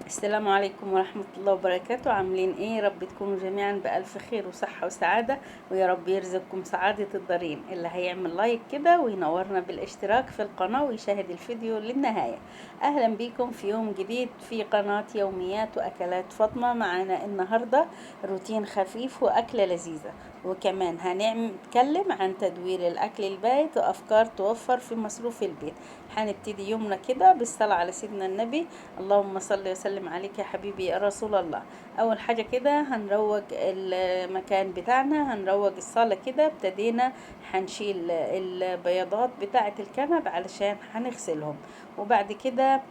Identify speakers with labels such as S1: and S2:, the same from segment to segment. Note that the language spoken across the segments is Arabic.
S1: السلام عليكم ورحمة الله وبركاته. عاملين ايه؟ يا رب تكونوا جميعا بألف خير وصحة وسعادة، ويا رب يرزقكم سعادة الدارين. اللي هيعمل لايك كده وينورنا بالاشتراك في القناة ويشاهد الفيديو للنهاية. اهلا بيكم في يوم جديد في قناة يوميات واكلات فاطمة. معانا النهاردة روتين خفيف واكلة لذيذة، وكمان هنتكلم عن تدوير الاكل البايت وافكار توفر في مصروف البيت. هنبتدي يومنا كده بالصلاة على سيدنا النبي. اللهم صل وسلم عليك يا حبيبي يا رسول الله. اول حاجة كده هنروج المكان بتاعنا، هنروج الصالة كده. ابتدينا هنشيل البياضات بتاعة الكنب علشان هنغسلهم، وبعد كده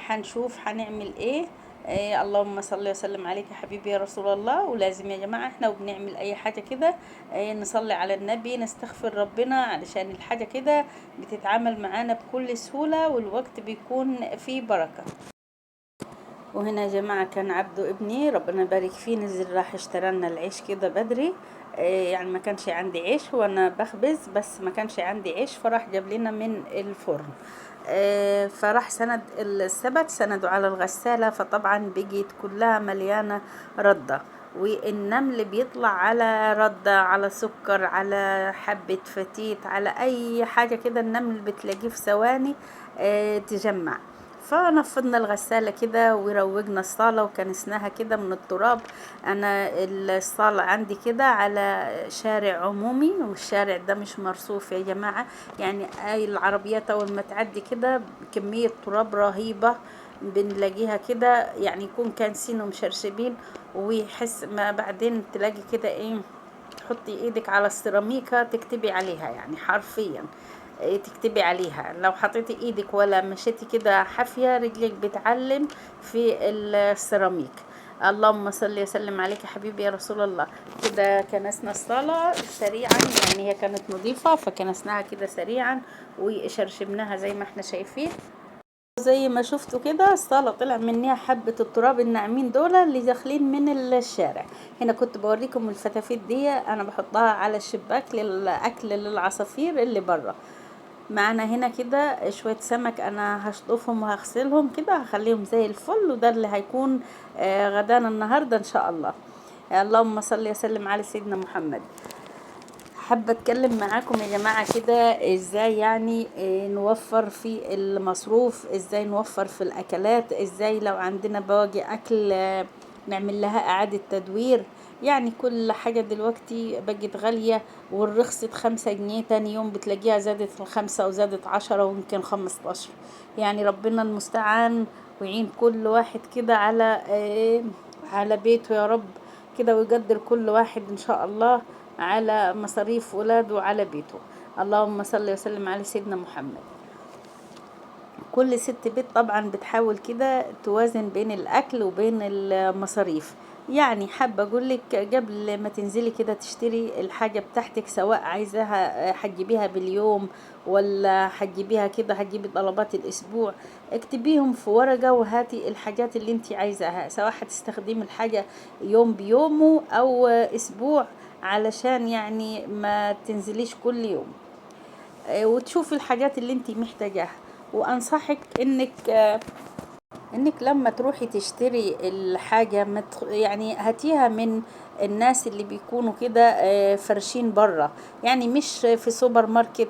S1: هنشوف هنعمل ايه. اللهم صل وسلم عليك يا حبيبي يا رسول الله. ولازم يا جماعة احنا وبنعمل اي حاجة كده نصلي على النبي، نستغفر ربنا، علشان الحاجة كده بتتعامل معانا بكل سهولة والوقت بيكون فيه بركة. وهنا يا جماعة كان عبده ابني ربنا يبارك فيه نزل راح اشترى لنا العيش كده بدري. يعني ما كانش عندي عيش وانا بخبز، بس ما كانش عندي عيش فراح جاب لنا من الفرن. فراح سند السبت سندوا على الغسالة، فطبعا بقيت كلها مليانة ردة، والنمل بيطلع على ردة، على سكر، على حبة فتيت، على اي حاجة كده النمل بتلاقيه في ثواني تجمع. فنفضنا الغسالة كده وروجنا الصالة وكنسناها كده من التراب. انا الصالة عندي كده على شارع عمومي، والشارع ده مش مرصوف يا جماعة. يعني اي العربيات اول ما تعدي كده كمية تراب رهيبة بنلاقيها كده، يعني يكون كانسين ومشرشبين، ويحس ما بعدين تلاقي كده ايه، تحطي ايدك على السيراميكا تكتبي عليها، يعني حرفيا تكتبي عليها. لو حطيتي ايدك ولا مشيتي كده حافية رجلك بتعلم في السيراميك. اللهم صل وسلم عليك يا حبيبي يا رسول الله. كده كنسنا الصلاة سريعا، يعني هي كانت نظيفة فكنسناها كده سريعا وشرشبناها زي ما احنا شايفين. زي ما شفتوا كده الصالة طلع منها حبة التراب الناعمين دول اللي داخلين من الشارع. هنا كنت بوريكم الفتافيت دي انا بحطها على الشباك للاكل للعصافير اللي برا. معنا هنا كده شوية سمك انا هشطفهم وهغسلهم كده هخليهم زي الفل، وده اللي هيكون غدانا النهاردة ان شاء الله. اللهم صل وسلم على سيدنا محمد. حابة اتكلم معاكم يا جماعة كده ازاي يعني نوفر في المصروف، ازاي نوفر في الاكلات، ازاي لو عندنا بواقي اكل نعمل لها اعادة تدوير. يعني كل حاجة دلوقتي بقت غالية، والرخصة 5 جنيه تاني يوم بتلاقيها زادت الخمسة وزادت 10 ويمكن 15. يعني ربنا المستعان، ويعين كل واحد كده على بيته يا رب كده، ويقدر كل واحد ان شاء الله على مصاريف ولاده وعلى بيته. اللهم صل وسلم على سيدنا محمد. كل ست بيت طبعا بتحاول كده توازن بين الاكل وبين المصاريف. يعني حابة اقولك قبل ما تنزلي كده تشتري الحاجة بتاعتك، سواء عايزاها هتجيبيها باليوم ولا هتجيبيها كده هتجيبي طلبات الاسبوع، اكتبيهم في ورقة وهاتي الحاجات اللي انت عايزاها، سواء هتستخدمي الحاجة يوم بيومه او اسبوع، علشان يعني ما تنزليش كل يوم. وتشوفي الحاجات اللي انت محتاجاها. وانصحك انك لما تروحي تشتري الحاجة يعني هاتيها من الناس اللي بيكونوا كده فرشين برا، يعني مش في سوبر ماركت.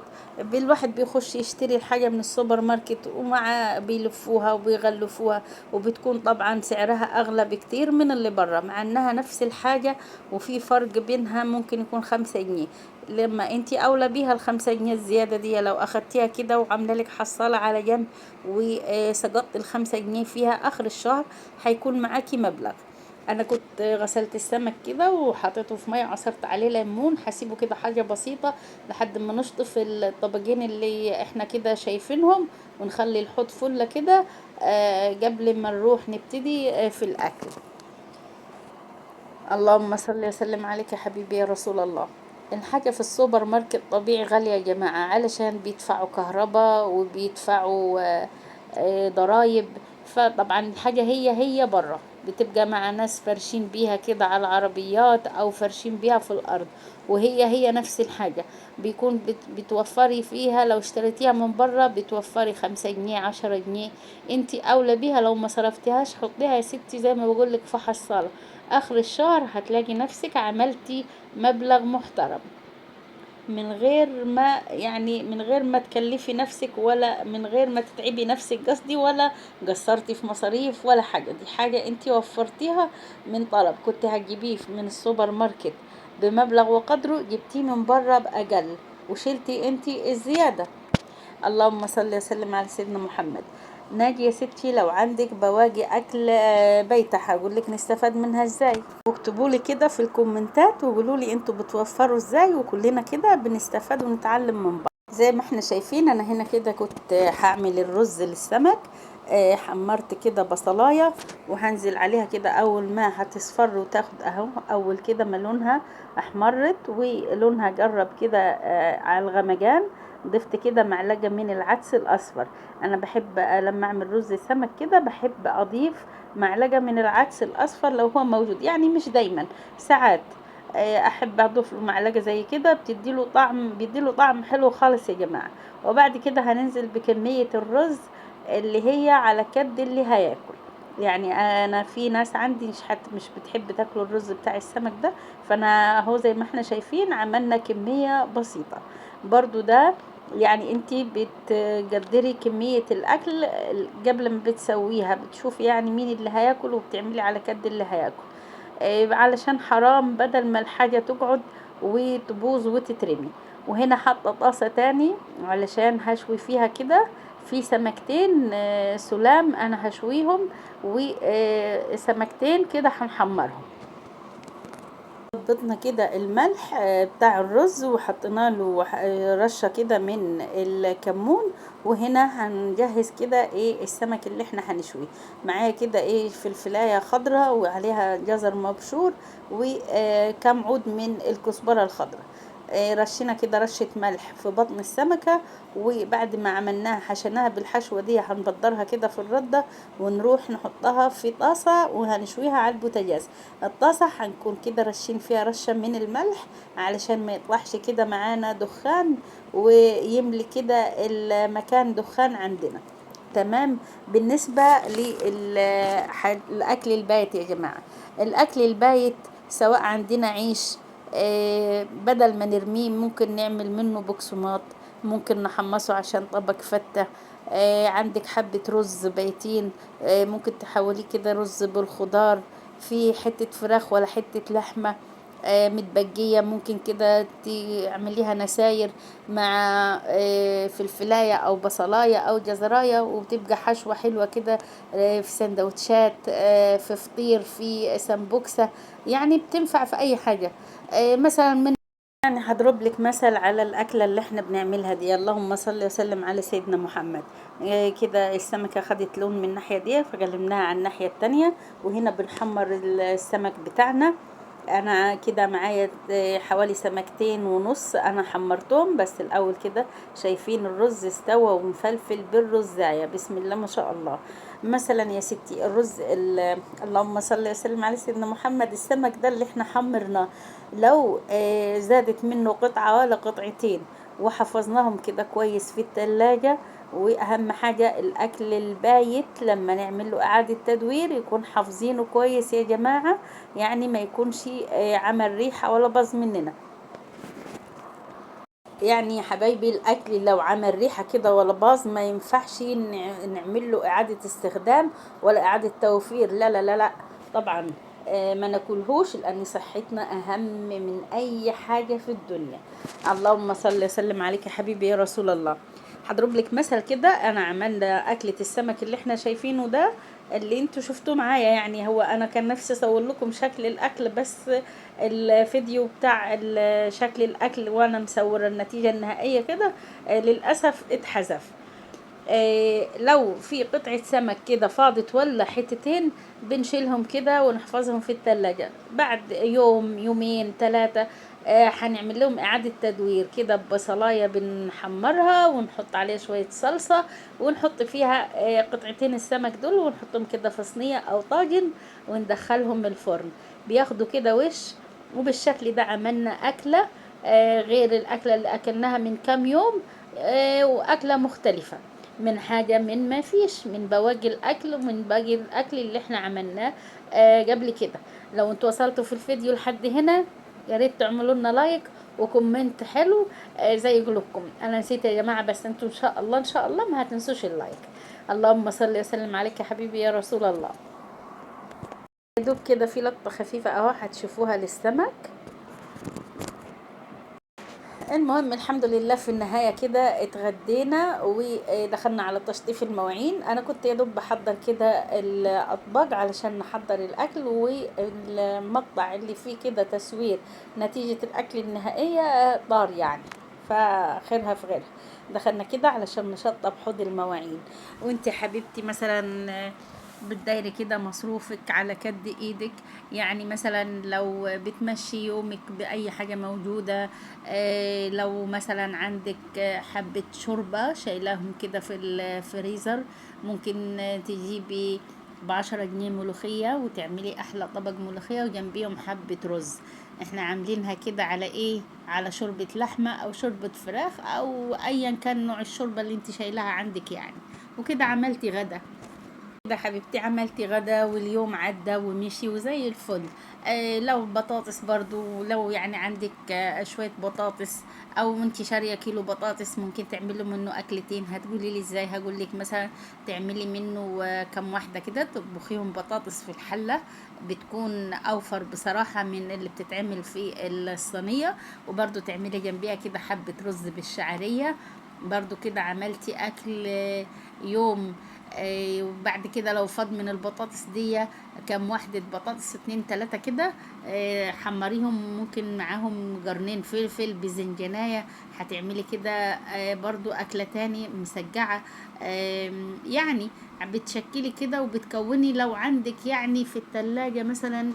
S1: الواحد بيخش يشتري الحاجة من السوبر ماركت ومع بيلفوها وبيغلفوها، وبتكون طبعا سعرها اغلى بكتير من اللي برا، مع انها نفس الحاجة وفي فرق بينها ممكن يكون 5 جنيه. لما انتي اولى بيها ال5 جنيه الزيادة دي لو اخدتيها كده وعاملة لك حصالة على جنب وسقطت ال5 جنيه فيها اخر الشهر هيكون معاكي مبلغ. انا كنت غسلت السمك كده وحطيته في ميه وعصرت عليه ليمون، هسيبه كده حاجه بسيطه لحد ما نشطف الطبقين اللي احنا كده شايفينهم، ونخلي الحوض فله كده قبل ما نروح نبتدي في الاكل. اللهم صل وسلم عليك يا حبيبي يا رسول الله. الحاجة في السوبر ماركت طبيعي غالية يا جماعة، علشان بيدفعوا كهرباء وبيدفعوا ضرايب. فطبعا الحاجة هي برا. بتبقى مع ناس فرشين بيها كده على العربيات او فرشين بيها في الارض، وهي نفس الحاجة. بيكون بتوفري فيها لو اشتريتيها من بره، بتوفري 5 جنيه 10 جنيه. انتي اولى بيها لو ما صرفتيهاش، حطيها يا ستي زي ما بقولك في حصالة، اخر الشهر هتلاقي نفسك عملتي مبلغ محترم، من غير ما يعني من غير ما تكلفي نفسك، ولا من غير ما تتعبي نفسك قصدي، ولا قصرتي في مصاريف ولا حاجة. دي حاجة انتي وفرتيها من طلب كنت هتجيبيه من السوبر ماركت بمبلغ وقدره، جبتيه من بره بأقل، وشلتي انتي الزيادة. اللهم صل وسلم على سيدنا محمد. ناجي يا ستي، لو عندك بواقي اكل بايته، هقول لك نستفاد منها ازاي، واكتبوا لي كده في الكومنتات وقولوا لي انتوا بتوفروا ازاي، وكلنا كده بنستفاد ونتعلم من بعض. زي ما احنا شايفين انا هنا كده كنت هعمل الرز للسمك. حمرت كده بصلايه، وهنزل عليها كده اول ما هتصفر وتاخد اهو، اول كده ما لونها احمرت ولونها جرب كده على الغمجان، ضفت كده معلقه من العدس الاصفر. انا بحب لما اعمل رز سمك كده بحب اضيف معلقه من العدس الاصفر لو هو موجود، يعني مش دايما، ساعات احب اضيف له معلقه زي كده، بيديله طعم حلو خالص يا جماعه. وبعد كده هننزل بكميه الرز اللي هي على كد اللي هياكل. يعني انا في ناس عندي مش بتحب تاكل الرز بتاع السمك ده، فانا اهو زي ما احنا شايفين عملنا كميه بسيطه. برضو ده يعني انتي بتقدري كمية الاكل قبل ما بتسويها، بتشوفي يعني مين اللي هياكل وبتعملي على قد اللي هياكل. علشان حرام بدل ما الحاجة تقعد وتبوظ وتترمي. وهنا حاطة طاسة تاني علشان هشوي فيها كده في سمكتين سلام انا هشويهم، وسمكتين كده هنحمرهم. ضبطنا كده الملح بتاع الرز، وحطينا له رشة كده من الكمون. وهنا هنجهز كده ايه السمك اللي احنا هنشويه. معايا كده ايه فلفلاية خضراء وعليها جزر مبشور، وكم عود من الكزبرة الخضراء. رشينا كده رشة ملح في بطن السمكة، وبعد ما عملناها حشيناها بالحشوة دي هنبدرها كده في الردة، ونروح نحطها في طاسة وهنشويها على البوتاجاز. الطاسة هنكون كده رشين فيها رشة من الملح علشان ما يطلعش كده معانا دخان، ويملي كده المكان دخان عندنا. تمام. بالنسبة للأكل البايت يا جماعة، الأكل البايت سواء عندنا عيش، بدل ما نرميه ممكن نعمل منه بقسماط، ممكن نحمصه عشان طبق فتة. عندك حبة رز بيتين، ممكن تحوليه كده رز بالخضار، في حتة فراخ ولا حتة لحمة متبجية، ممكن كده تعمليها نساير مع فلفلاية او بصلاية او جزراية، وبتبقى حشوة حلوة كده في سندوتشات، في فطير، في سمبوكسة، يعني بتنفع في اي حاجة. مثلا من يعني هضرب لك مثل على الأكلة اللي احنا بنعملها دي. اللهم صل وسلم على سيدنا محمد. كده السمكة خدت لون من الناحية دي فقلبناها على الناحية التانية، وهنا بنحمر السمك بتاعنا. انا كده معايا حوالي سمكتين ونص انا حمرتهم بس الاول كده. شايفين الرز استوى ومفلفل بالرزاية، بسم الله ما شاء الله. مثلا يا ستي الرز اللهم صل وسلم على سيدنا محمد، السمك ده اللي احنا حمرناه لو زادت منه قطعة ولا قطعتين وحفظناهم كده كويس في التلاجة. واهم حاجة الاكل البايت لما نعمل له اعادة تدوير يكون حافظينه كويس يا جماعة، يعني ما يكونش عمل ريحة ولا باظ مننا. يعني يا حبايبي الاكل لو عمل ريحة كده ولا باظ ما ينفعش نعمل له اعادة استخدام ولا اعادة توفير، لا لا لا لا طبعا. ما ناكلهوش لان صحتنا اهم من اي حاجة في الدنيا. اللهم صل وسلم عليك يا حبيبي يا رسول الله. هضرب لك مثل كده، انا عملنا اكلة السمك اللي احنا شايفينه ده اللي انتوا شفتوه معايا، يعني هو انا كان نفسي اصور لكم شكل الاكل، بس الفيديو بتاع شكل الاكل وانا مصوره النتيجه النهائيه كده للاسف اتحذف. لو في قطعة سمك كده فاضت ولا حتتين بنشيلهم كده ونحفظهم في التلاجة، بعد يوم يومين ثلاثة هنعمل لهم اعادة تدوير كده ببصلاية بنحمرها ونحط عليها شوية صلصة ونحط فيها قطعتين السمك دول ونحطهم كده في صينية او طاجن وندخلهم الفرن، بياخدوا كده وش. وبالشكل ده عملنا اكلة غير الاكلة اللي اكلناها من كام يوم، واكلة مختلفة من حاجة من ما فيش من بواقي الاكل ومن باقي الاكل اللي احنا عملناه قبل كده. لو انتوا وصلتوا في الفيديو لحد هنا يا ريت تعملوا لنا لايك وكومنت حلو زي قلوبكم. انا نسيت يا جماعه، بس انتوا ان شاء الله ان شاء الله ما هتنسوش اللايك. اللهم صل وسلم عليك يا حبيبي يا رسول الله. يا دوب كده في لقطه خفيفه اهو هتشوفوها للسمك. المهم الحمد لله في النهاية كده اتغدينا ودخلنا على تشطيف المواعين. انا كنت يا دوب بحضر كده الاطباق علشان نحضر الاكل، والمقطع اللي فيه كده تصوير نتيجة الاكل النهائية طار يعني، فخيرها في غيرها. دخلنا كده علشان نشطب حوض المواعين. وانت حبيبتي مثلا بتدايري كده مصروفك على كد ايدك، يعني مثلا لو بتمشي يومك بأي حاجة موجودة، لو مثلا عندك حبة شوربة شايلاهم كده في الفريزر، ممكن تجيبي ب10 جنيه ملوخية وتعملي أحلى طبق ملوخية وجنبيهم حبة رز. احنا عاملينها كده على ايه؟ على شوربة لحمة أو شوربة فراخ أو أيا كان نوع الشوربة اللي انت شايلها عندك يعني. وكده عملتي غدا. كده حبيبتي عملتي غدا واليوم عدى ومشي وزي الفل. لو بطاطس برضو، لو يعني عندك شوية بطاطس او انتي شارية كيلو بطاطس ممكن تعملي منه اكلتين. هتقولي لي ازاي؟ هقولك مثلا تعملي منه كم واحدة كده تطبخيهم بطاطس في الحلة، بتكون اوفر بصراحة من اللي بتتعمل في الصينية. وبرضو تعملي جنبيها كده حبة رز بالشعرية، برضو كده عملتي اكل يوم. وبعد كده لو فاض من البطاطس دي كام واحدة بطاطس 2 3 كده، حمريهم ممكن معاهم جرنين فلفل بزنجانية، هتعملي كده برضو أكلة تاني مسجعة. يعني بتشكلي كده وبتكوني لو عندك يعني في التلاجة مثلا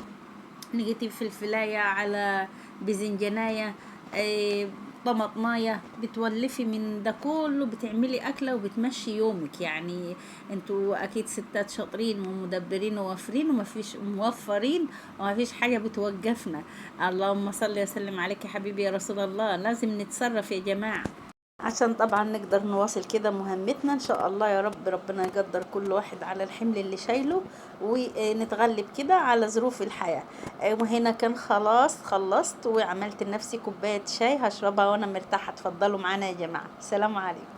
S1: لقيتي فلفلاية على بزنجانية آه، طماطماية، بتولفي من ده كله بتعملي أكلة وبتمشي يومك يعني. انتوا أكيد ستات شاطرين ومدبرين ووافرين ومفيش موفرين ومفيش حاجة بتوقفنا. اللهم صل وسلم عليك يا حبيبي يا رسول الله. لازم نتصرف يا جماعة عشان طبعا نقدر نواصل كده مهمتنا ان شاء الله. يا رب ربنا يقدر كل واحد على الحمل اللي شايله ونتغلب كده على ظروف الحياة. وهنا كان خلاص خلصت وعملت لنفسي كوباية شاي هشربها وانا مرتاحة. اتفضلوا معانا يا جماعة. السلام عليكم.